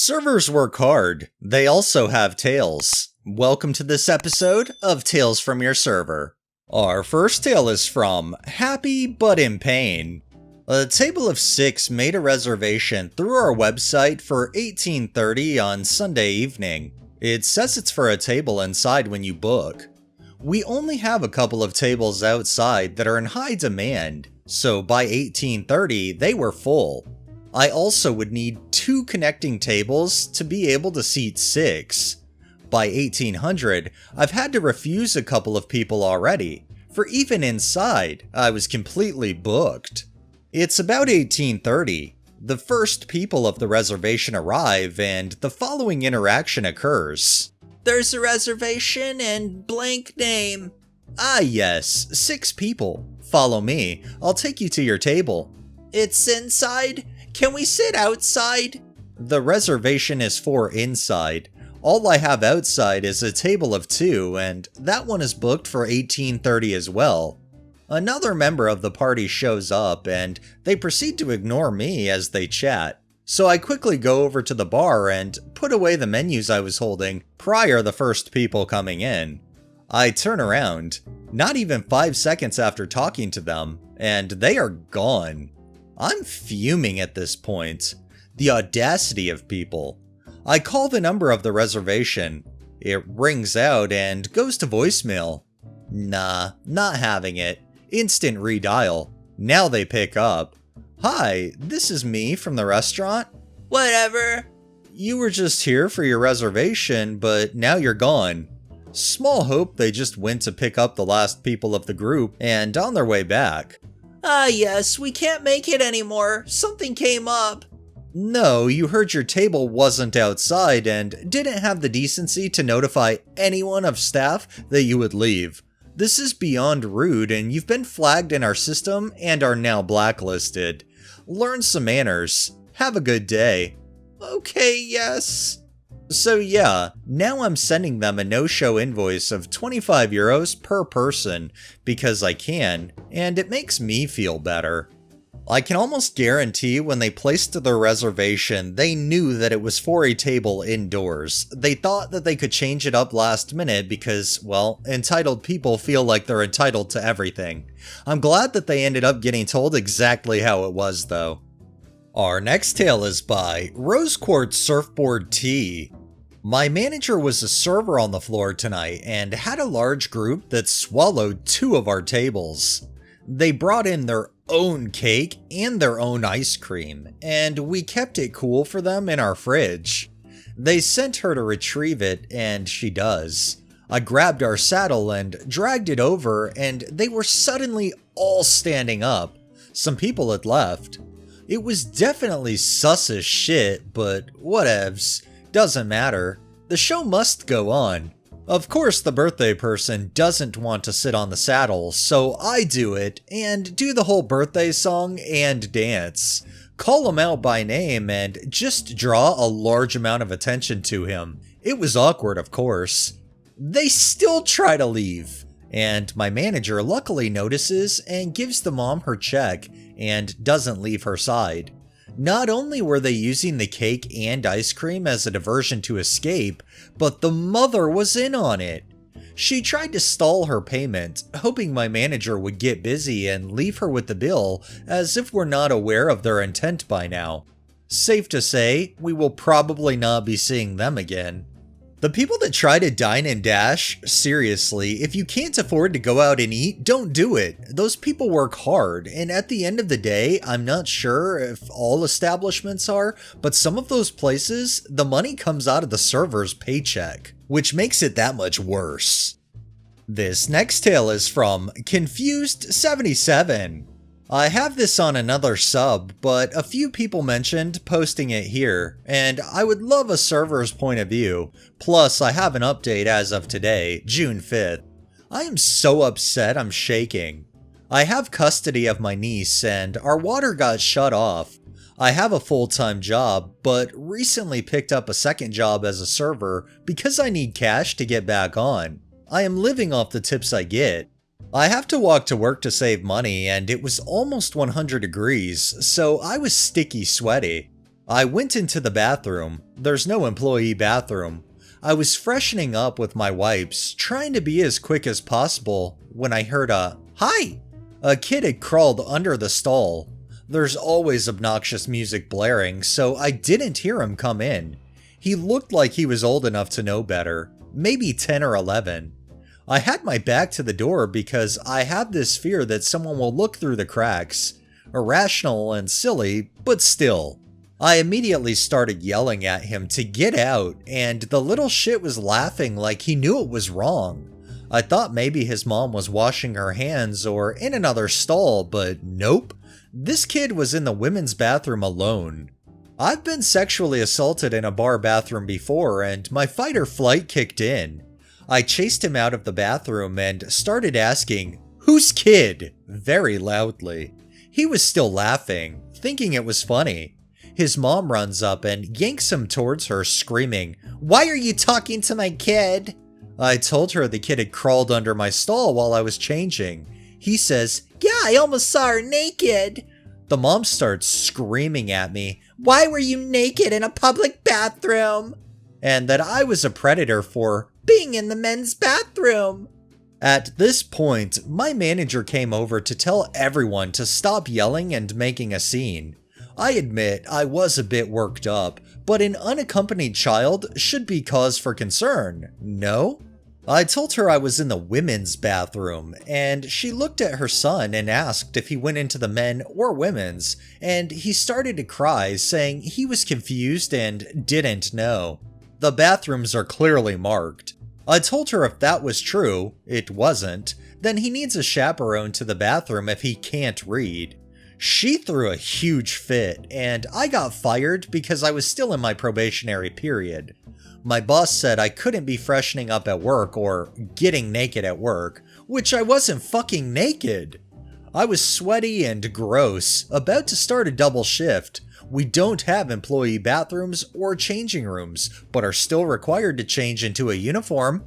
Servers work hard. They also have tales. Welcome to this episode of Tales from Your Server. Our first tale is from Happy But in Pain. A table of 6 made a reservation through our website for 1830 on Sunday evening. It says it's for a table inside when you book. We only have a couple of tables outside that are in high demand, so by 1830 they were full. I also would need 2 connecting tables to be able to seat 6. By 1800, I've had to refuse a couple of people already, for even inside, I was completely booked. It's about 1830. The first people of the reservation arrive, and the following interaction occurs. There's a reservation and blank name. Ah yes, 6 people. Follow me, I'll take you to your table. It's inside? Can we sit outside? The reservation is for inside. All I have outside is a table of 2, and that one is booked for 1830 as well. Another member of the party shows up, and they proceed to ignore me as they chat. So I quickly go over to the bar and put away the menus I was holding prior to the first people coming in. I turn around, not even 5 seconds after talking to them, and they are gone. I'm fuming at this point. The audacity of people. I call the number of the reservation. It rings out and goes to voicemail. Nah, not having it. Instant redial. Now they pick up. Hi, this is me from the restaurant. Whatever. You were just here for your reservation, but now you're gone. Small hope they just went to pick up the last people of the group and on their way back. Ah yes, we can't make it anymore. Something came up. No, you heard your table wasn't outside and didn't have the decency to notify anyone of staff that you would leave. This is beyond rude and you've been flagged in our system and are now blacklisted. Learn some manners. Have a good day. Okay, yes. So yeah, now I'm sending them a no-show invoice of 25 euros per person because I can, and it makes me feel better. I can almost guarantee when they placed their reservation, they knew that it was for a table indoors. They thought that they could change it up last minute because, well, entitled people feel like they're entitled to everything. I'm glad that they ended up getting told exactly how it was though. Our next tale is by Rose Quartz Surfboard Tea. My manager was a server on the floor tonight and had a large group that swallowed 2 of our tables. They brought in their own cake and their own ice cream, and we kept it cool for them in our fridge. They sent her to retrieve it, and she does. I grabbed our saddle and dragged it over, and they were suddenly all standing up. Some people had left. It was definitely sus as shit, but whatevs. Doesn't matter. The show must go on. Of course the birthday person doesn't want to sit on the saddle, so I do it and do the whole birthday song and dance. Call him out by name and just draw a large amount of attention to him. It was awkward, of course. They still try to leave, and my manager luckily notices and gives the mom her check and doesn't leave her side. Not only were they using the cake and ice cream as a diversion to escape, but the mother was in on it. She tried to stall her payment, hoping my manager would get busy and leave her with the bill, as if we're not aware of their intent by now. Safe to say, we will probably not be seeing them again. The people that try to dine and dash, seriously, if you can't afford to go out and eat, don't do it. Those people work hard, and at the end of the day, I'm not sure if all establishments are, but some of those places, the money comes out of the server's paycheck, which makes it that much worse. This next tale is from Confused77. I have this on another sub, but a few people mentioned posting it here, and I would love a server's point of view. Plus, I have an update as of today, June 5th. I am so upset I'm shaking. I have custody of my niece, and our water got shut off. I have a full-time job, but recently picked up a second job as a server because I need cash to get back on. I am living off the tips I get. I have to walk to work to save money, and it was almost 100 degrees, so I was sticky sweaty. I went into the bathroom. There's no employee bathroom. I was freshening up with my wipes, trying to be as quick as possible, when I heard a "Hi!" A kid had crawled under the stall. There's always obnoxious music blaring, so I didn't hear him come in. He looked like he was old enough to know better, maybe 10 or 11. I had my back to the door because I have this fear that someone will look through the cracks. Irrational and silly, but still. I immediately started yelling at him to get out, and the little shit was laughing like he knew it was wrong. I thought maybe his mom was washing her hands or in another stall, but nope. This kid was in the women's bathroom alone. I've been sexually assaulted in a bar bathroom before, and my fight or flight kicked in. I chased him out of the bathroom and started asking, "Whose kid?" very loudly. He was still laughing, thinking it was funny. His mom runs up and yanks him towards her, screaming, "Why are you talking to my kid?" I told her the kid had crawled under my stall while I was changing. He says, "Yeah, I almost saw her naked." The mom starts screaming at me, "Why were you naked in a public bathroom?" And that I was a predator for being in the men's bathroom. At this point, my manager came over to tell everyone to stop yelling and making a scene. I admit I was a bit worked up, but an unaccompanied child should be cause for concern, no? I told her I was in the women's bathroom, and she looked at her son and asked if he went into the men or women's, and he started to cry, saying he was confused and didn't know. The bathrooms are clearly marked. I told her if that was true, it wasn't, then he needs a chaperone to the bathroom if he can't read. She threw a huge fit, and I got fired because I was still in my probationary period. My boss said I couldn't be freshening up at work or getting naked at work, which I wasn't fucking naked. I was sweaty and gross, about to start a double shift. We don't have employee bathrooms or changing rooms, but are still required to change into a uniform.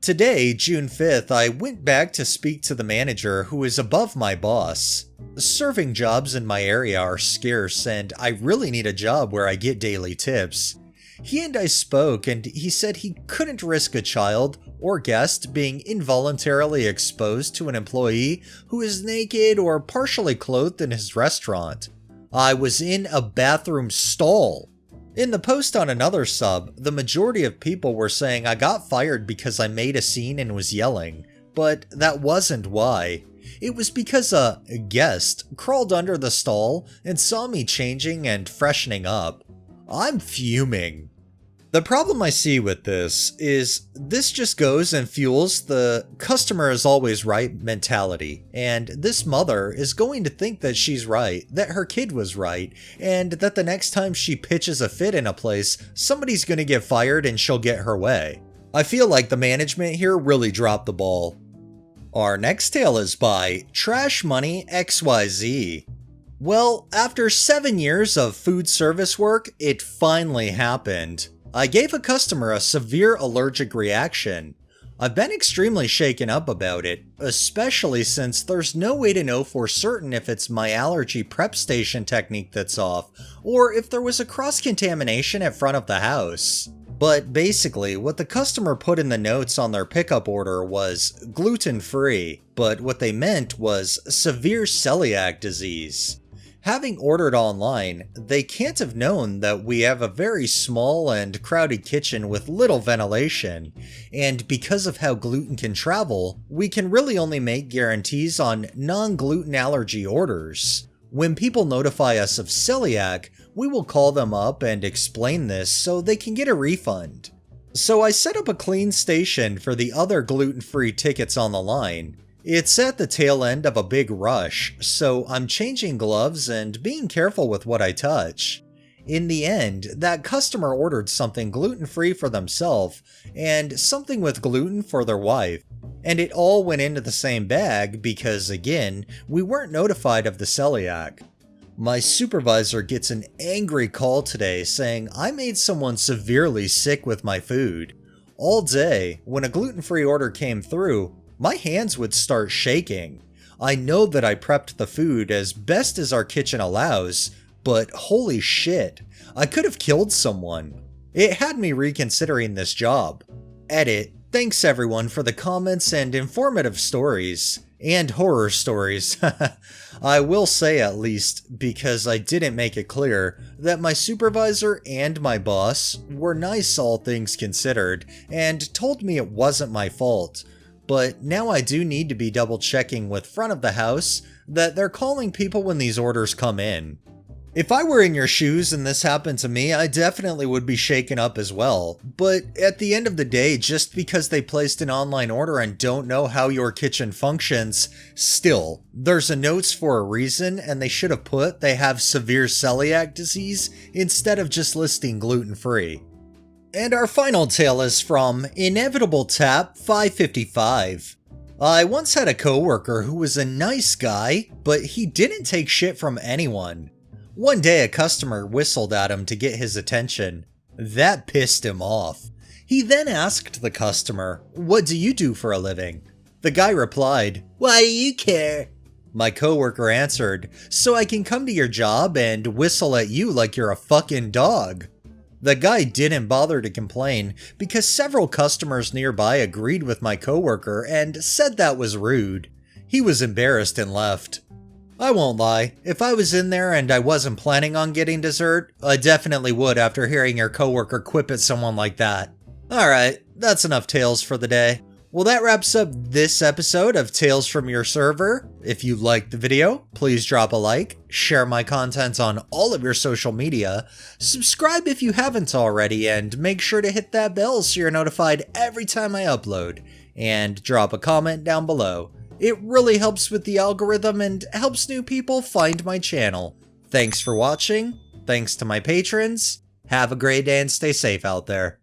Today, June 5th, I went back to speak to the manager who is above my boss. Serving jobs in my area are scarce, and I really need a job where I get daily tips. He and I spoke, and he said he couldn't risk a child or guest being involuntarily exposed to an employee who is naked or partially clothed in his restaurant. I was in a bathroom stall. In the post on another sub, the majority of people were saying I got fired because I made a scene and was yelling, but that wasn't why. It was because a guest crawled under the stall and saw me changing and freshening up. I'm fuming. The problem I see with this is this just goes and fuels the customer is always right mentality, and this mother is going to think that she's right, that her kid was right, and that the next time she pitches a fit in a place, somebody's gonna get fired and she'll get her way. I feel like the management here really dropped the ball. Our next tale is by Trash Money XYZ. Well, after 7 years of food service work, it finally happened. I gave a customer a severe allergic reaction. I've been extremely shaken up about it, especially since there's no way to know for certain if it's my allergy prep station technique that's off, or if there was a cross-contamination at front of the house. But basically, what the customer put in the notes on their pickup order was gluten-free, but what they meant was severe celiac disease. Having ordered online, they can't have known that we have a very small and crowded kitchen with little ventilation, and because of how gluten can travel, we can really only make guarantees on non-gluten allergy orders. When people notify us of celiac, we will call them up and explain this so they can get a refund. So I set up a clean station for the other gluten-free tickets on the line. It's at the tail end of a big rush, so I'm changing gloves and being careful with what I touch. In the end, that customer ordered something gluten-free for themselves and something with gluten for their wife. And it all went into the same bag because, again, we weren't notified of the celiac. My supervisor gets an angry call today saying I made someone severely sick with my food. All day, when a gluten-free order came through, my hands would start shaking. I know that I prepped the food as best as our kitchen allows, but holy shit, I could have killed someone. It had me reconsidering this job. Edit. Thanks everyone for the comments and informative stories. And horror stories. I will say at least, because I didn't make it clear, that my supervisor and my boss were nice all things considered, and told me it wasn't my fault. But now I do need to be double checking with front of the house that they're calling people when these orders come in. If I were in your shoes and this happened to me, I definitely would be shaken up as well. But at the end of the day, just because they placed an online order and don't know how your kitchen functions, still, there's a notes for a reason, and they should have put they have severe celiac disease instead of just listing gluten-free. And our final tale is from Inevitable Tap 555. I once had a coworker who was a nice guy, but he didn't take shit from anyone. One day a customer whistled at him to get his attention. That pissed him off. He then asked the customer, "What do you do for a living?" The guy replied, "Why do you care?" My coworker answered, "So I can come to your job and whistle at you like you're a fucking dog." The guy didn't bother to complain because several customers nearby agreed with my coworker and said that was rude. He was embarrassed and left. I won't lie, if I was in there and I wasn't planning on getting dessert, I definitely would after hearing your coworker quip at someone like that. Alright, that's enough tales for the day. Well, that wraps up this episode of Tales from Your Server. If you liked the video, please drop a like, share my content on all of your social media, subscribe if you haven't already, and make sure to hit that bell so you're notified every time I upload, and drop a comment down below. It really helps with the algorithm and helps new people find my channel. Thanks for watching, thanks to my patrons, have a great day and stay safe out there.